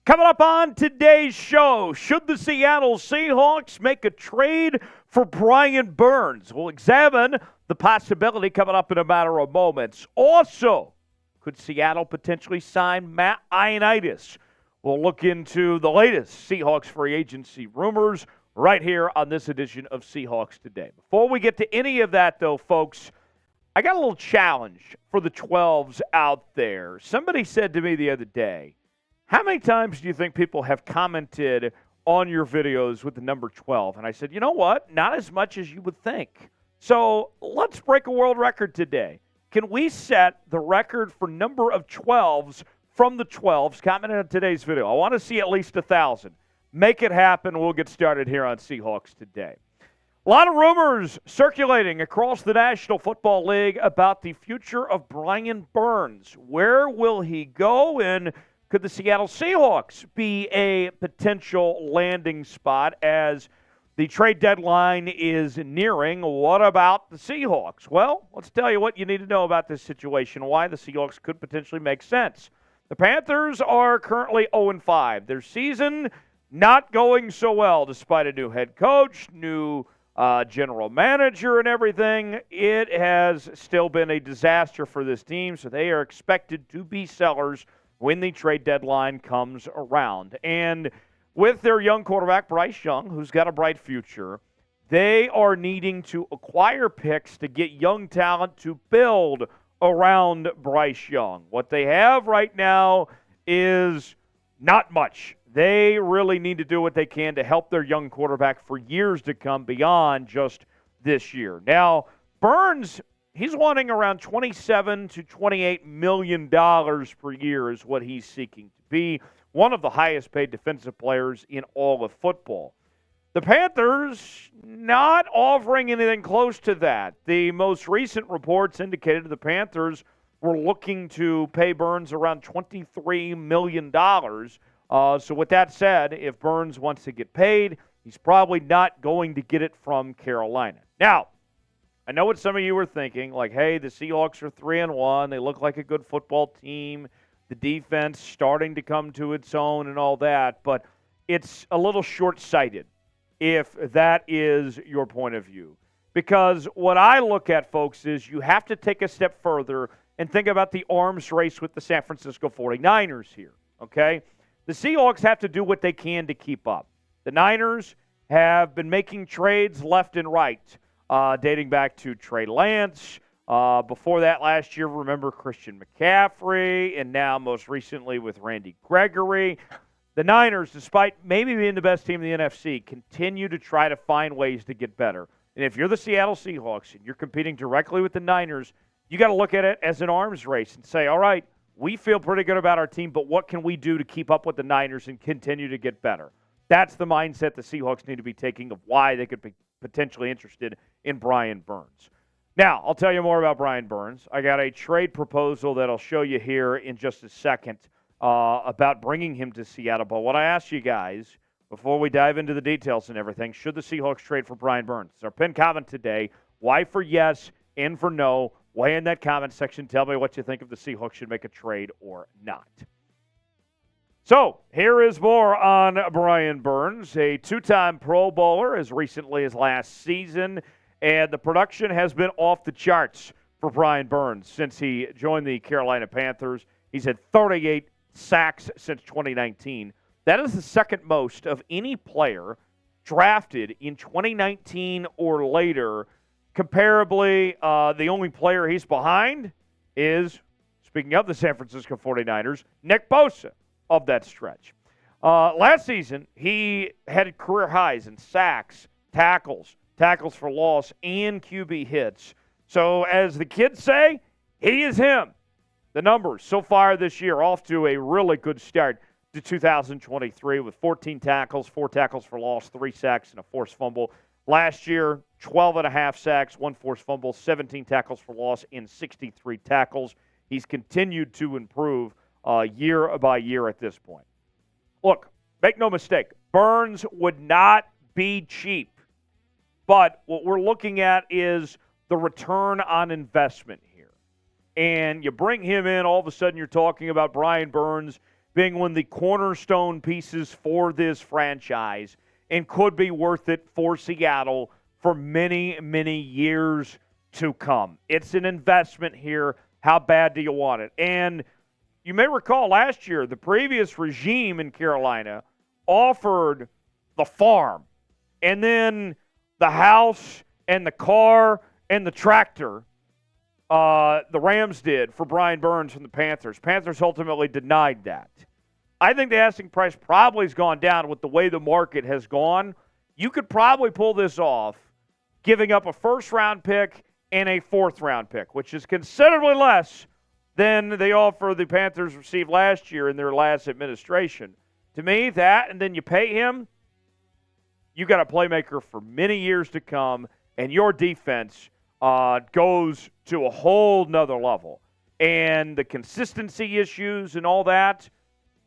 Coming up on today's show, should the Seattle Seahawks make a trade for Brian Burns? We'll examine the possibility coming up in a matter of moments. Also, could Seattle potentially sign Matt Ioannidis? We'll look into the latest Seahawks free agency rumors right here on this edition of Seahawks Today. Before we get to any of that, though, folks, I got a little challenge for the 12s out there. Somebody said to me the other day, how many times do you think people have commented on your videos with the number 12? And I said, you know what? Not as much as you would think. So let's break a world record today. Can we set the record for number of 12s from the 12s commented on today's video? I want to see at least 1,000. Make it happen. We'll get started here on Seahawks Today. A lot of rumors circulating across the National Football League about the future of Brian Burns. Where will he go, and could the Seattle Seahawks be a potential landing spot as the trade deadline is nearing? What about the Seahawks? Well, let's tell you what you need to know about this situation, why the Seahawks could potentially make sense. The Panthers are currently 0-5. Their season not going so well despite a new head coach, new general manager and everything. It has still been a disaster for this team, so they are expected to be sellers when the trade deadline comes around. And with their young quarterback, Bryce Young, who's got a bright future, they are needing to acquire picks to get young talent to build around Bryce Young. What they have right now is not much. They really need to do what they can to help their young quarterback for years to come beyond just this year. Now, Burns, he's wanting around $27 to $28 million per year is what he's seeking to be one of the highest paid defensive players in all of football. The Panthers not offering anything close to that. The most recent reports indicated the Panthers were looking to pay Burns around $23 million. So with that said, if Burns wants to get paid, he's probably not going to get it from Carolina. Now, I know what some of you were thinking, like, hey, the Seahawks are 3-1. They look like a good football team. The defense starting to come to its own and all that. But it's a little short-sighted if that is your point of view. Because what I look at, folks, is you have to take a step further and think about the arms race with the San Francisco 49ers here, okay? The Seahawks have to do what they can to keep up. The Niners have been making trades left and right, dating back to Trey Lance. Before that last year, remember Christian McCaffrey, and now most recently with Randy Gregory. The Niners, despite maybe being the best team in the NFC, continue to try to find ways to get better. And if you're the Seattle Seahawks and you're competing directly with the Niners, you got to look at it as an arms race and say, all right, we feel pretty good about our team, but what can we do to keep up with the Niners and continue to get better? That's the mindset the Seahawks need to be taking of why they could be potentially interested in Brian Burns. Now, I'll tell you more about Brian Burns. I got a trade proposal that I'll show you here in just a second about bringing him to Seattle. But what I asked you guys before we dive into the details and everything, should the Seahawks trade for Brian Burns? It's our pinned comment today. Why for yes and for no? Weigh in that comment section. Tell me what you think if the Seahawks should make a trade or not. So, here is more on Brian Burns, a two-time Pro Bowler as recently as last season, and the production has been off the charts for Brian Burns since he joined the Carolina Panthers. He's had 38 sacks since 2019. That is the second most of any player drafted in 2019 or later. Comparably, the only player he's behind is, speaking of the San Francisco 49ers, Nick Bosa of that stretch. Last season, he had career highs in sacks, tackles for loss, and QB hits. So as the kids say, he is him. The numbers so far this year off to a really good start to 2023 with 14 tackles, 4 tackles for loss, 3 sacks, and a forced fumble. Last year, 12.5 sacks, 1 forced fumble, 17 tackles for loss, and 63 tackles. He's continued to improve year by year at this point. Look, make no mistake, Burns would not be cheap. But what we're looking at is the return on investment here. And you bring him in, all of a sudden you're talking about Brian Burns being one of the cornerstone pieces for this franchise and could be worth it for Seattle for many, many years to come. It's an investment here. How bad do you want it? And you may recall last year, the previous regime in Carolina offered the farm and then the house and the car and the tractor. The Rams did for Brian Burns from the Panthers. Panthers ultimately denied that. I think the asking price probably has gone down with the way the market has gone. You could probably pull this off, giving up a first-round pick and a fourth-round pick, which is considerably less than the offer the Panthers received last year in their last administration. To me, that, and then you pay him, you got a playmaker for many years to come, and your defense goes to a whole nother level. And the consistency issues and all that,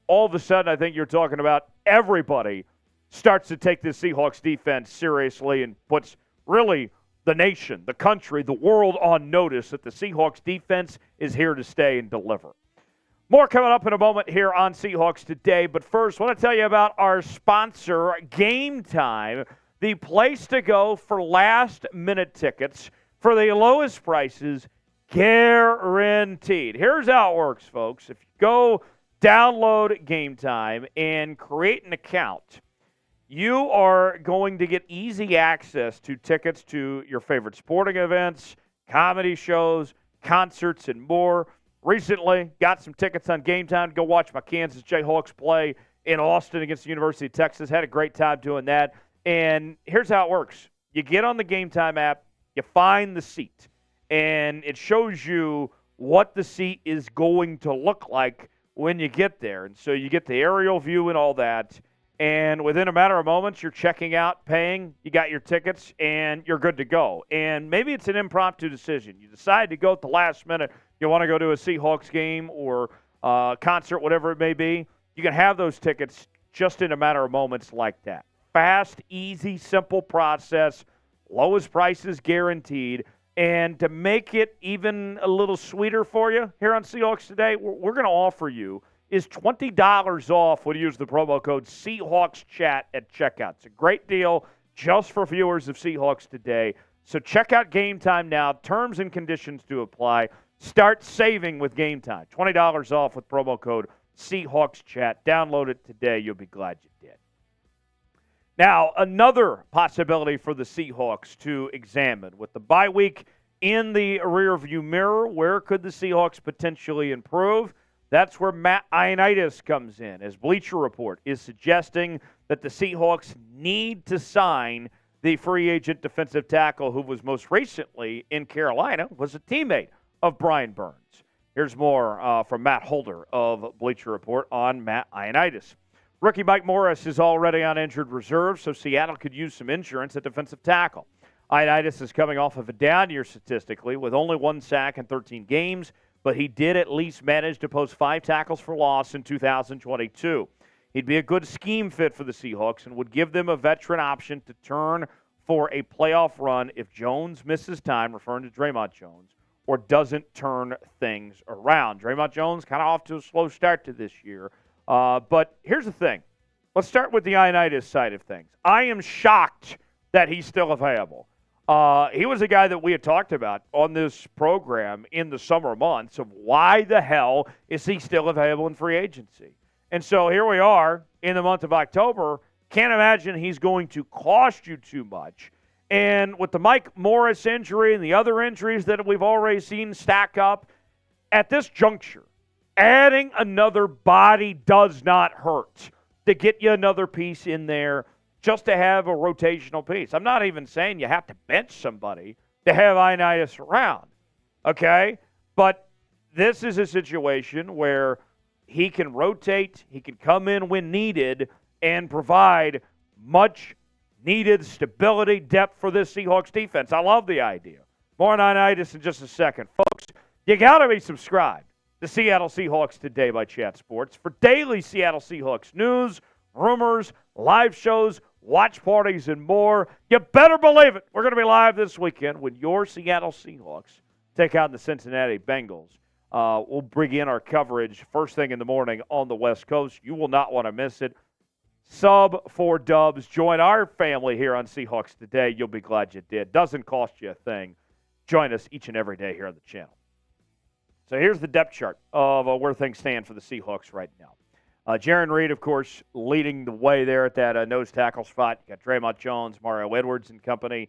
all of a sudden I think you're talking about everybody starts to take this Seahawks defense seriously and puts really the nation, the country, the world on notice that the Seahawks defense is here to stay and deliver. More coming up in a moment here on Seahawks Today, but first I want to tell you about our sponsor, Game Time, the place to go for last-minute tickets for the lowest prices, guaranteed. Here's how it works, folks. If you go download Game Time and create an account, you are going to get easy access to tickets to your favorite sporting events, comedy shows, concerts, and more. Recently, got some tickets on Game Time to go watch my Kansas Jayhawks play in Austin against the University of Texas. Had a great time doing that. And here's how it works. You get on the Game Time app, you find the seat, and it shows you what the seat is going to look like when you get there. And so you get the aerial view and all that. And within a matter of moments, you're checking out, paying, you got your tickets, and you're good to go. And maybe it's an impromptu decision. You decide to go at the last minute. You want to go to a Seahawks game or concert, whatever it may be. You can have those tickets just in a matter of moments like that. Fast, easy, simple process. Lowest prices guaranteed. And to make it even a little sweeter for you here on Seahawks Today, we're going to offer you is $20 off when you use the promo code SeahawksChat at checkout. It's a great deal just for viewers of Seahawks Today. So check out Game Time now. Terms and conditions do apply. Start saving with Game Time. $20 off with promo code SeahawksChat. Download it today. You'll be glad you did. Now, another possibility for the Seahawks to examine. With the bye week in the rearview mirror, where could the Seahawks potentially improve? That's where Matt Ioannidis comes in, as Bleacher Report is suggesting that the Seahawks need to sign the free agent defensive tackle who was most recently in Carolina, was a teammate of Brian Burns. Here's more from Matt Holder of Bleacher Report on Matt Ioannidis. Rookie Mike Morris is already on injured reserve, so Seattle could use some insurance at defensive tackle. Ioannidis is coming off of a down year statistically with only 1 sack in 13 games, but he did at least manage to post 5 tackles for loss in 2022. He'd be a good scheme fit for the Seahawks and would give them a veteran option to turn for a playoff run if Jones misses time, referring to Draymond Jones, or doesn't turn things around. Draymond Jones kind of off to a slow start to this year. But here's the thing. Let's start with the Ioannidis side of things. I am shocked that he's still available. He was a guy that we had talked about on this program in the summer months of why the hell is he still available in free agency. And so here we are in the month of October. Can't imagine he's going to cost you too much. And with the Mike Morris injury and the other injuries that we've already seen stack up, at this juncture, adding another body does not hurt to get you another piece in there just to have a rotational piece. I'm not even saying you have to bench somebody to have Ioannidis around, okay? But this is a situation where he can rotate, he can come in when needed, and provide much-needed stability, depth for this Seahawks defense. I love the idea. More on Ioannidis in just a second. Folks, you got to be subscribed to Seattle Seahawks Today by Chat Sports for daily Seattle Seahawks news, rumors, live shows, watch parties, and more. You better believe it. We're going to be live this weekend when your Seattle Seahawks take out the Cincinnati Bengals. we'll bring in our coverage first thing in the morning on the West Coast. You will not want to miss it. Sub 4 Dubs. Join our family here on Seahawks Today. You'll be glad you did. Doesn't cost you a thing. Join us each and every day here on the channel. So here's the depth chart of where things stand for the Seahawks right now. Jaron Reed, of course, leading the way there at that nose tackle spot. You got Draymond Jones, Mario Edwards and company.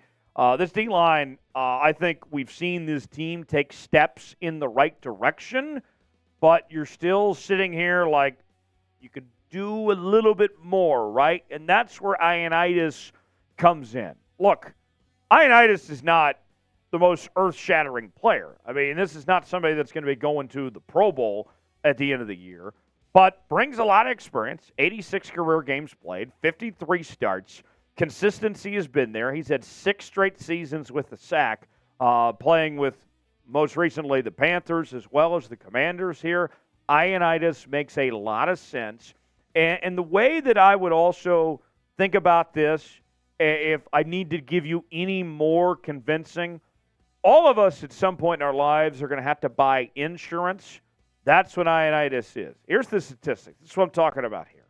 This D-line, I think we've seen this team take steps in the right direction, but you're still sitting here like you could do a little bit more, right? And that's where Ioannidis comes in. Look, Ioannidis is not the most earth-shattering player. I mean, this is not somebody that's going to be going to the Pro Bowl at the end of the year, but brings a lot of experience, 86 career games played, 53 starts. Consistency has been there. He's had 6 straight seasons with the sack, playing with most recently the Panthers as well as the Commanders here. Ioannidis makes a lot of sense. And the way that I would also think about this, if I need to give you any more convincing, all of us at some point in our lives are going to have to buy insurance. That's what Ioannidis is. Here's the statistics. This is what I'm talking about here.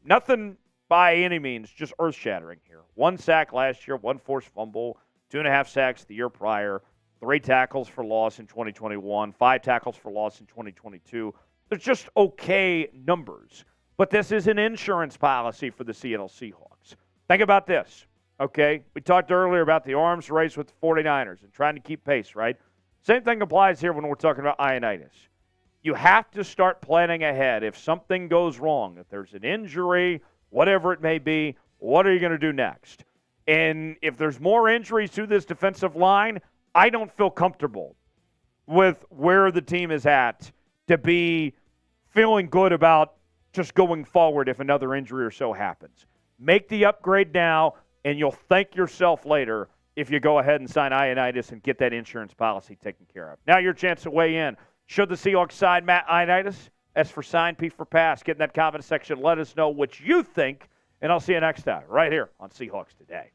Nothing by any means, just earth-shattering here. 1 sack last year, 1 forced fumble, 2.5 sacks the year prior, 3 tackles for loss in 2021, 5 tackles for loss in 2022. They're just okay numbers. But this is an insurance policy for the Seattle Seahawks. Think about this, okay? We talked earlier about the arms race with the 49ers and trying to keep pace, right? Same thing applies here when we're talking about Ioannidis. You have to start planning ahead. If something goes wrong, if there's an injury, whatever it may be, what are you going to do next? And if there's more injuries to this defensive line, I don't feel comfortable with where the team is at to be feeling good about just going forward if another injury or so happens. Make the upgrade now, and you'll thank yourself later if you go ahead and sign Ioannidis and get that insurance policy taken care of. Now your chance to weigh in. Should the Seahawks sign Matt Ioannidis? S for sign, P for pass. Get in that comment section. Let us know what you think, and I'll see you next time right here on Seahawks Today.